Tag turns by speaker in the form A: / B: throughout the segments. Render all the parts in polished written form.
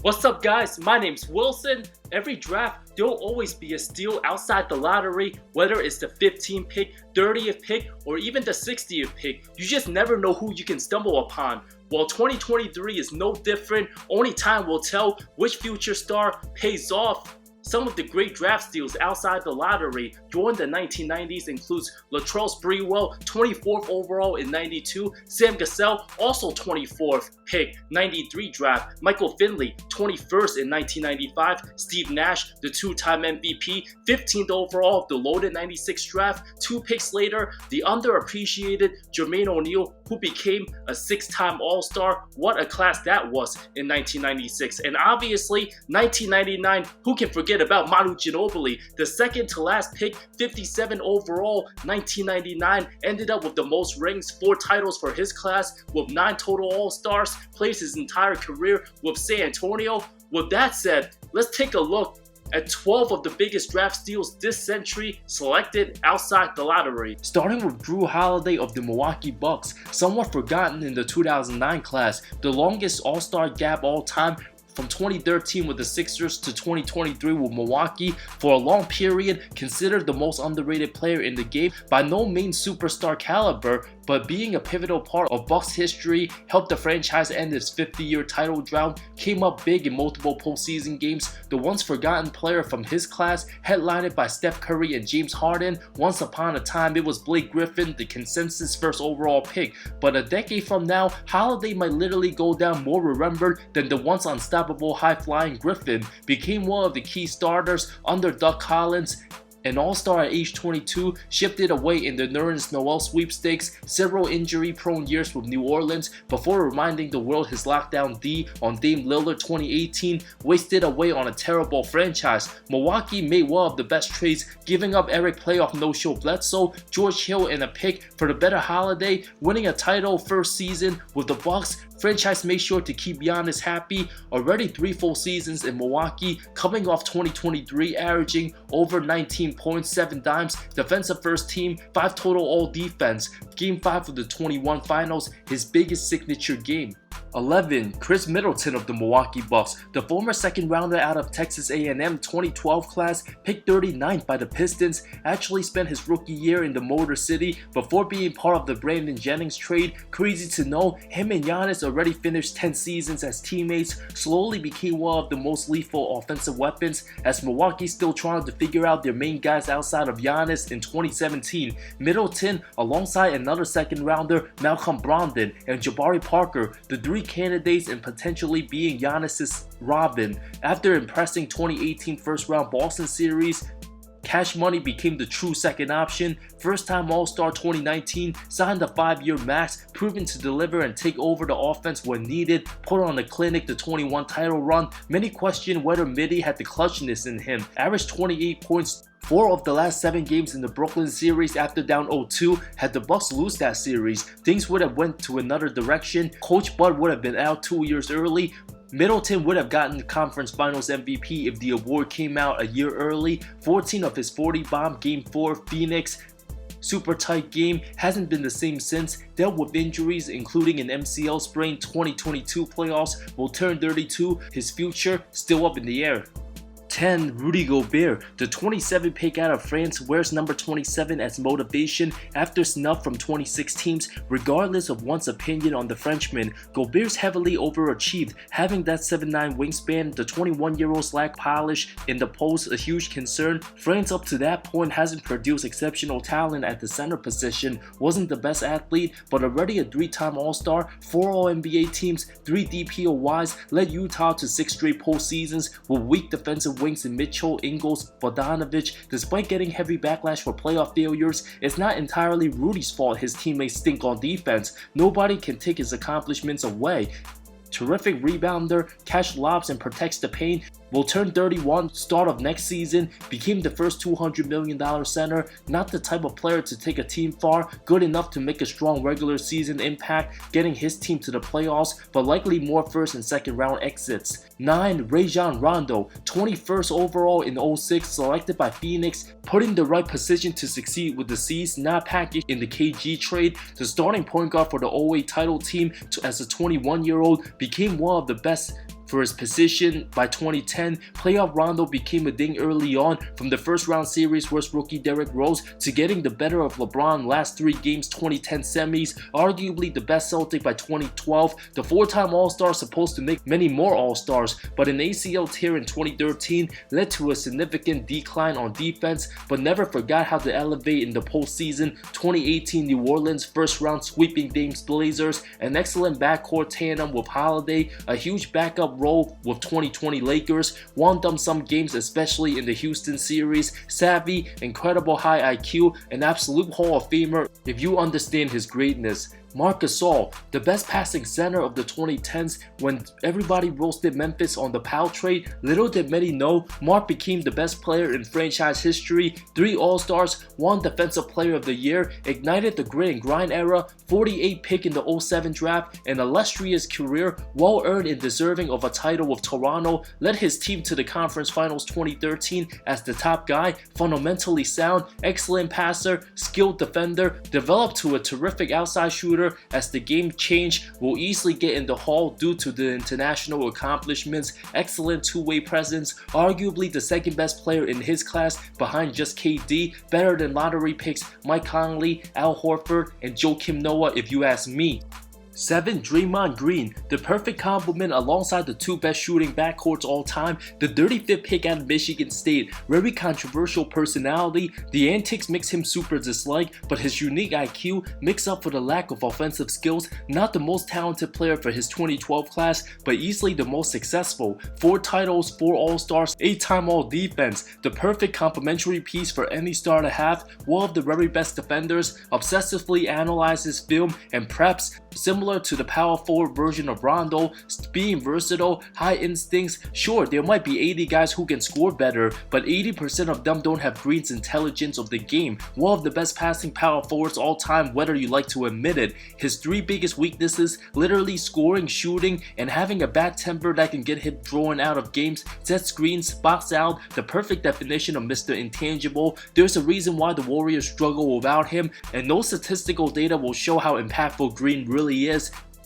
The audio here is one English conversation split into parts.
A: What's up, guys? My name's Wilson. Every draft, there'll always be a steal outside the lottery, whether it's the 15th pick, 30th pick, or even the 60th pick. You just never know who you can stumble upon. Well, 2023 is no different. Only time will tell which future star pays off. Some of the great draft steals outside the lottery during the 1990s includes Latrell Sprewell, 24th overall in 92, Sam Gasol, also 24th pick, 93 draft, Michael Finley, 21st in 1995, Steve Nash, the two-time MVP, 15th overall of the loaded 96 draft. 2 picks later, the underappreciated Jermaine O'Neal, who became a 6-time All-Star. What a class that was in 1996. And obviously, 1999, who can forget about Manu Ginobili, the second to last pick, 57 overall, 1999, ended up with the most rings, 4 titles for his class, with 9 total All-Stars, plays his entire career with San Antonio. With that said, let's take a look at 12 of the biggest draft steals this century selected outside the lottery. Starting with Jrue Holiday of the Milwaukee Bucks, somewhat forgotten in the 2009 class, the longest All-Star gap all time from 2013 with the Sixers to 2023 with Milwaukee. For a long period, considered the most underrated player in the game, by no means superstar caliber, but being a pivotal part of Bucks history, helped the franchise end its 50-year title drought, came up big in multiple postseason games. The once forgotten player from his class, headlined by Steph Curry and James Harden. Once upon a time, it was Blake Griffin, the consensus first overall pick. But a decade from now, Holiday might literally go down more remembered than the once unstoppable high-flying Griffin. Became one of the key starters under Doug Collins. An All-Star at age 22, shifted away in the Nerlens Noel sweepstakes, several injury-prone years with New Orleans before reminding the world his lockdown D on Dame Lillard 2018 wasted away on a terrible franchise. Milwaukee made one of the best trades, giving up Eric Playoff no-show Bledsoe, George Hill, and a pick for the better Holiday, winning a title first season with the Bucks. Franchise made sure to keep Giannis happy. Already 3 full seasons in Milwaukee, coming off 2023, averaging over 19 points, 7 dimes, defensive first team, 5 total all defense. Game 5 of the 21 finals, his biggest signature game. 11. Khris Middleton of the Milwaukee Bucks, the former second rounder out of Texas A&M 2012 class, picked 39th by the Pistons, actually spent his rookie year in the Motor City before being part of the Brandon Jennings trade. Crazy to know, him and Giannis already finished 10 seasons as teammates, slowly became one of the most lethal offensive weapons, as Milwaukee still trying to figure out their main guys outside of Giannis in 2017. Middleton, alongside another second rounder, Malcolm Brogdon, and Jabari Parker, the 3 candidates in potentially being Giannis's Robin. After impressing 2018 first round Boston series, Cash Money became the true second option. First-time All-Star 2019, signed a 5-year max, proven to deliver and take over the offense when needed, put on a clinic the 21 title run. Many question whether Mitty had the clutchness in him. Averaged 28 points 4 of the last 7 games in the Brooklyn series after down 0-2. Had the Bucks lose that series, things would have went to another direction. Coach Bud would have been out 2 years early. Middleton would have gotten the conference finals MVP if the award came out a year early. 14 of his 40 bomb, game 4, Phoenix. Super tight game, hasn't been the same since, dealt with injuries including an MCL sprain. 2022 playoffs, will turn 32, his future still up in the air. 10. Rudy Gobert, the 27 pick out of France, wears number 27 as motivation after snubbed from 26 teams. Regardless of one's opinion on the Frenchman, Gobert's heavily overachieved, having that 7'9" wingspan. The 21-year-old's lack polish in the post a huge concern. France up to that point hasn't produced exceptional talent at the center position, wasn't the best athlete, but already a 3-time All-Star, 4 All-NBA teams, 3 DPOYs, led Utah to 6 straight postseasons with weak defensive wings in Mitchell, Ingles, Bogdanovic. Despite getting heavy backlash for playoff failures, it's not entirely Rudy's fault his teammates stink on defense. Nobody can take his accomplishments away. Terrific rebounder, catch lobs and protects the paint. Will turn 31 start of next season, became the first $200 million center. Not the type of player to take a team far, good enough to make a strong regular season impact, getting his team to the playoffs, but likely more first and second round exits. 9. Rajon Rondo, 21st overall in 06, selected by Phoenix, put in the right position to succeed with the C's, not packaged in the KG trade. The starting point guard for the 08 title team as a 21-year-old, became one of the best for his position. By 2010, playoff Rondo became a thing early on, from the first round series versus rookie Derrick Rose to getting the better of LeBron last 3 games 2010 semis, arguably the best Celtic by 2012, the 4-time All-Star supposed to make many more All-Stars, but an ACL tear in 2013 led to a significant decline on defense, but never forgot how to elevate in the postseason. 2018 New Orleans first round sweeping Dame's Blazers, an excellent backcourt tandem with Holiday, a huge backup role with 2020 Lakers, won them some games especially in the Houston series, savvy, incredible high IQ, an absolute Hall of Famer if you understand his greatness. Marc Gasol, the best passing center of the 2010s. When everybody roasted Memphis on the Powell trade, little did many know Marc became the best player in franchise history. 3 All-Stars, 1 Defensive Player of the Year, ignited the grit and grind era, 48 pick in the 07 draft, an illustrious career, well earned and deserving of a title with Toronto, led his team to the conference finals 2013 as the top guy, fundamentally sound, excellent passer, skilled defender, developed to a terrific outside shooter. As the game changed, will easily get in the Hall due to the international accomplishments, excellent two-way presence, arguably the second best player in his class behind just KD, better than lottery picks Mike Conley, Al Horford, and Joakim Noah if you ask me. 7. Draymond Green, the perfect complement alongside the 2 best shooting backcourts all time, the 35th pick out of Michigan State, very controversial personality, the antics makes him super disliked, but his unique IQ makes up for the lack of offensive skills, not the most talented player for his 2012 class, but easily the most successful, 4 titles, 4 All-Stars, 8-time All-Defense, the perfect complementary piece for any star to have, one of the very best defenders, obsessively analyzes film and preps, similar to the power forward version of Rondo, being versatile, high instincts. Sure, there might be 80 guys who can score better, but 80% of them don't have Green's intelligence of the game. One of the best passing power forwards all time, whether you like to admit it. His 3 biggest weaknesses, literally scoring, shooting, and having a bad temper that can get him thrown out of games, set screens, box out, the perfect definition of Mr. Intangible. There's a reason why the Warriors struggle without him, and no statistical data will show how impactful Green really is.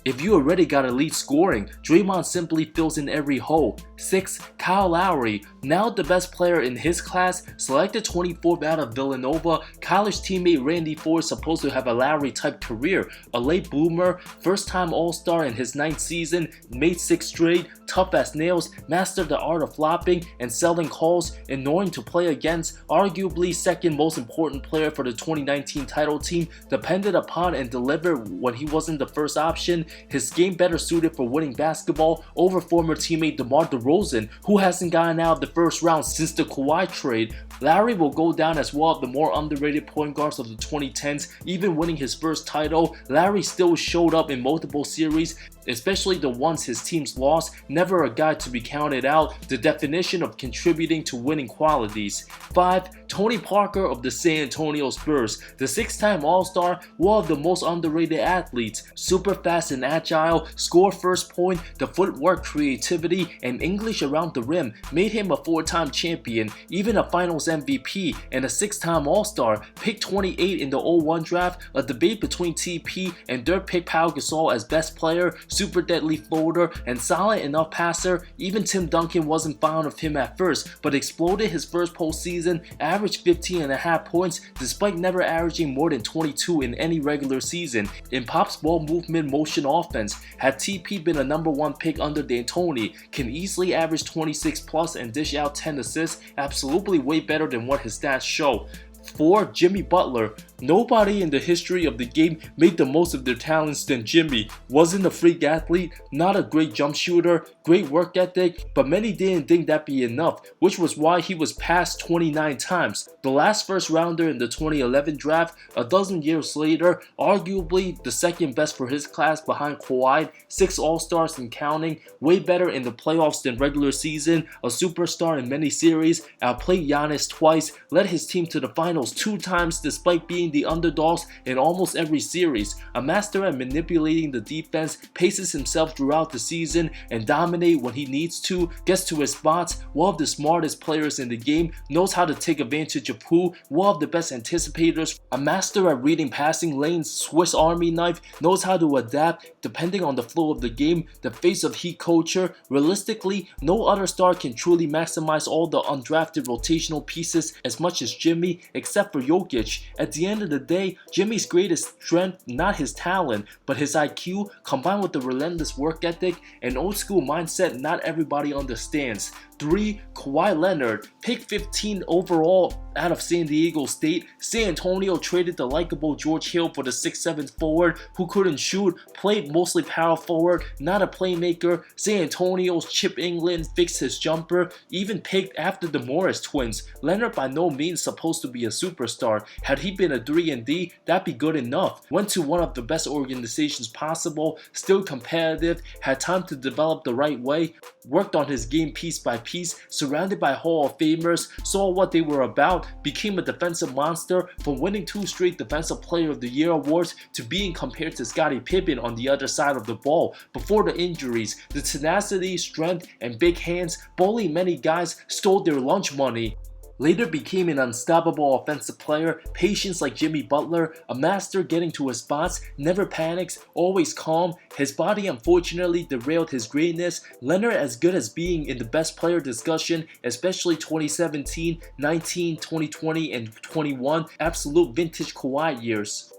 A: If you already got elite scoring, Draymond simply fills in every hole. 6. Kyle Lowry, now the best player in his class, selected 24th out of Villanova. College teammate Randy Ford supposed to have a Lowry-type career. A late bloomer, first-time All-Star in his 9th season, made 6 straight, tough as nails, mastered the art of flopping and selling calls, annoying to play against, arguably second most important player for the 2019 title team, depended upon and delivered when he wasn't the first option. His game better suited for winning basketball over former teammate DeMar DeRozan, who hasn't gotten out of the first round since the Kawhi trade. Lowry will go down as one of the more underrated point guards of the 2010s. Even winning his first title, Lowry still showed up in multiple series, especially the ones his teams lost. Never a guy to be counted out, the definition of contributing to winning qualities. 5. Tony Parker of the San Antonio Spurs, the 6-time All-Star, one of the most underrated athletes, super fast and agile, score first point, the footwork, creativity, and English around the rim made him a 4-time champion, even a Finals MVP, and a 6-time All-Star. Picked 28 in the 01 draft, a debate between TP and third pick Pau Gasol as best player, super deadly floater, and solid enough passer. Even Tim Duncan wasn't fond of him at first, but exploded his first postseason, averaged 15.5 points despite never averaging more than 22 in any regular season. In Pop's ball movement motion offense, had TP been a number 1 pick under D'Antoni, can easily average 26 plus and dish out 10 assists, absolutely way better than what his stats show. 4. Jimmy Butler. Nobody in the history of the game made the most of their talents than Jimmy. Wasn't a freak athlete, not a great jump shooter, great work ethic, but many didn't think that'd be enough, which was why he was passed 29 times. The last first rounder in the 2011 draft, a dozen years later, arguably the second best for his class behind Kawhi, 6 All-Stars and counting, way better in the playoffs than regular season, a superstar in many series, outplayed Giannis twice, led his team to the finals 2 times despite being being the underdogs in almost every series, a master at manipulating the defense, paces himself throughout the season and dominate when he needs to, gets to his spots, one of the smartest players in the game, knows how to take advantage of who, one of the best anticipators, a master at reading passing lanes, Swiss Army knife, knows how to adapt depending on the flow of the game, the face of heat culture. Realistically, no other star can truly maximize all the undrafted rotational pieces as much as Jimmy, except for Jokić. At the end of the day, Jimmy's greatest strength, not his talent, but his IQ, combined with the relentless work ethic and old school mindset not everybody understands. 3. Kawhi Leonard, pick 15 overall out of San Diego State. San Antonio traded the likable George Hill for the 6'7" forward who couldn't shoot, played mostly power forward, not a playmaker. San Antonio's Chip England fixed his jumper, even picked after the Morris twins. Leonard by no means supposed to be a superstar. Had he been a 3-and-D, that'd be good enough. Went to one of the best organizations possible, still competitive, had time to develop the right way, worked on his game piece by piece, surrounded by Hall of Famers, saw what they were about, became a defensive monster, from winning 2 straight Defensive Player of the Year awards to being compared to Scottie Pippen on the other side of the ball. Before the injuries, the tenacity, strength, and big hands, bullying many guys, stole their lunch money. Later became an unstoppable offensive player, patience like Jimmy Butler, a master getting to his spots, never panics, always calm. His body unfortunately derailed his greatness. Leonard as good as being in the best player discussion, especially 2017, 19, 2020, and 21, absolute vintage Kawhi years.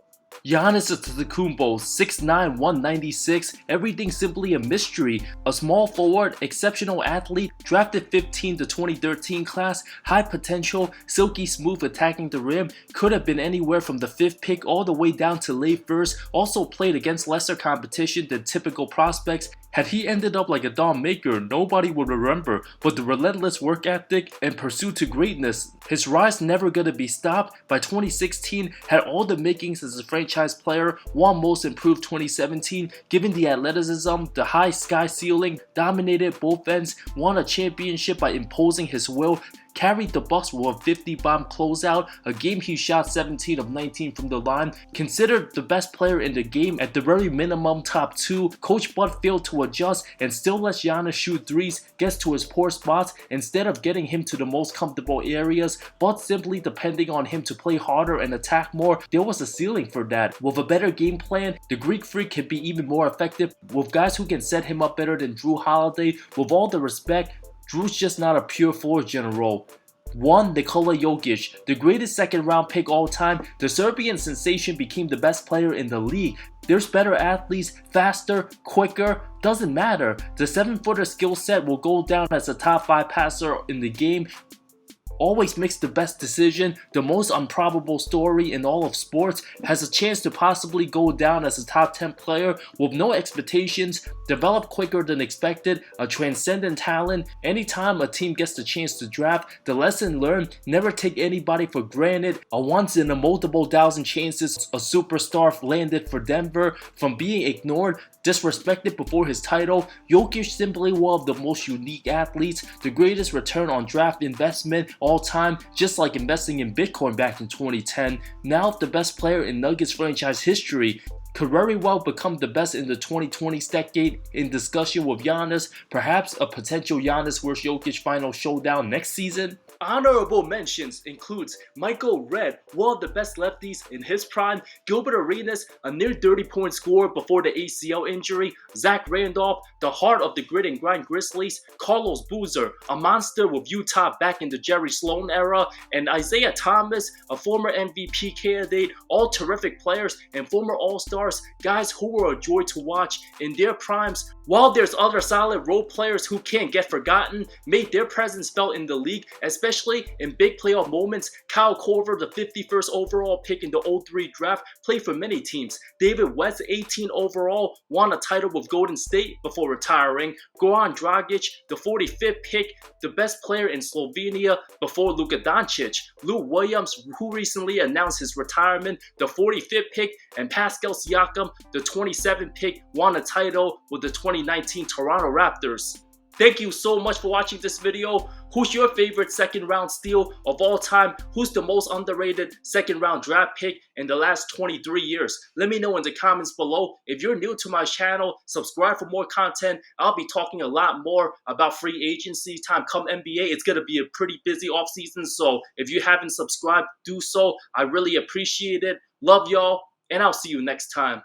A: Giannis Antetokounmpo, 6'9", 196, everything simply a mystery. A small forward, exceptional athlete, drafted 15 to 2013 class, high potential, silky smooth attacking the rim, could have been anywhere from the 5th pick all the way down to late 1st, also played against lesser competition than typical prospects. Had he ended up like a Don Maker, nobody would remember, but the relentless work ethic and pursuit to greatness, his rise never gonna be stopped. By 2016, had all the makings as a franchise player, won Most Improved 2017, given the athleticism, the high sky ceiling, dominated both ends, won a championship by imposing his will, carried the Bucks with a 50-bomb closeout, a game he shot 17 of 19 from the line, considered the best player in the game, at the very minimum top 2. Coach Bud failed to adjust and still lets Giannis shoot threes, gets to his poor spots instead of getting him to the most comfortable areas, but simply depending on him to play harder and attack more. There was a ceiling for that. With a better game plan, the Greek Freak can be even more effective with guys who can set him up better than Jrue Holiday. With all the respect, Jrue's just not a pure floor general. 1. Nikola Jokić, the greatest second-round pick all time, the Serbian sensation became the best player in the league. There's better athletes, faster, quicker, doesn't matter. The 7-footer skill set will go down as a top 5 passer in the game. Always makes the best decision, the most improbable story in all of sports, has a chance to possibly go down as a top 10 player with no expectations, develop quicker than expected, a transcendent talent. Anytime a team gets the chance to draft, the lesson learned, never take anybody for granted, a once in a multiple thousand chances a superstar landed for Denver, from being ignored, disrespected before his title. Jokić simply one of the most unique athletes, the greatest return on draft investment all time, just like investing in Bitcoin back in 2010. Now the best player in Nuggets franchise history, could very well become the best in the 2020s decade, in discussion with Giannis, perhaps a potential Giannis vs Jokić final showdown next season. Honorable mentions includes Michael Redd, one of the best lefties in his prime, Gilbert Arenas, a near 30-point scorer before the ACL injury, Zach Randolph, the heart of the grit and grind Grizzlies, Carlos Boozer, a monster with Utah back in the Jerry Sloan era, and Isaiah Thomas, a former MVP candidate, all terrific players and former All-Stars, guys who were a joy to watch in their primes. While there's other solid role players who can't get forgotten, made their presence felt in the league, especially in big playoff moments. Kyle Korver, the 51st overall pick in the 03 draft, played for many teams. David West, 18 overall, won a title with Golden State before retiring. Goran Dragic, the 45th pick, the best player in Slovenia before Luka Doncic. Lou Williams, who recently announced his retirement, the 45th pick, and Pascal Siakam, the 27th pick, won a title with the 2019 Toronto Raptors. Thank you so much for watching this video. Who's your favorite second round steal of all time? Who's the most underrated second round draft pick in the last 23 years? Let me know in the comments below. If you're new to my channel, subscribe for more content. I'll be talking a lot more about free agency time come NBA. It's going to be a pretty busy offseason, so if you haven't subscribed, do so. I really appreciate it. Love y'all, and I'll see you next time.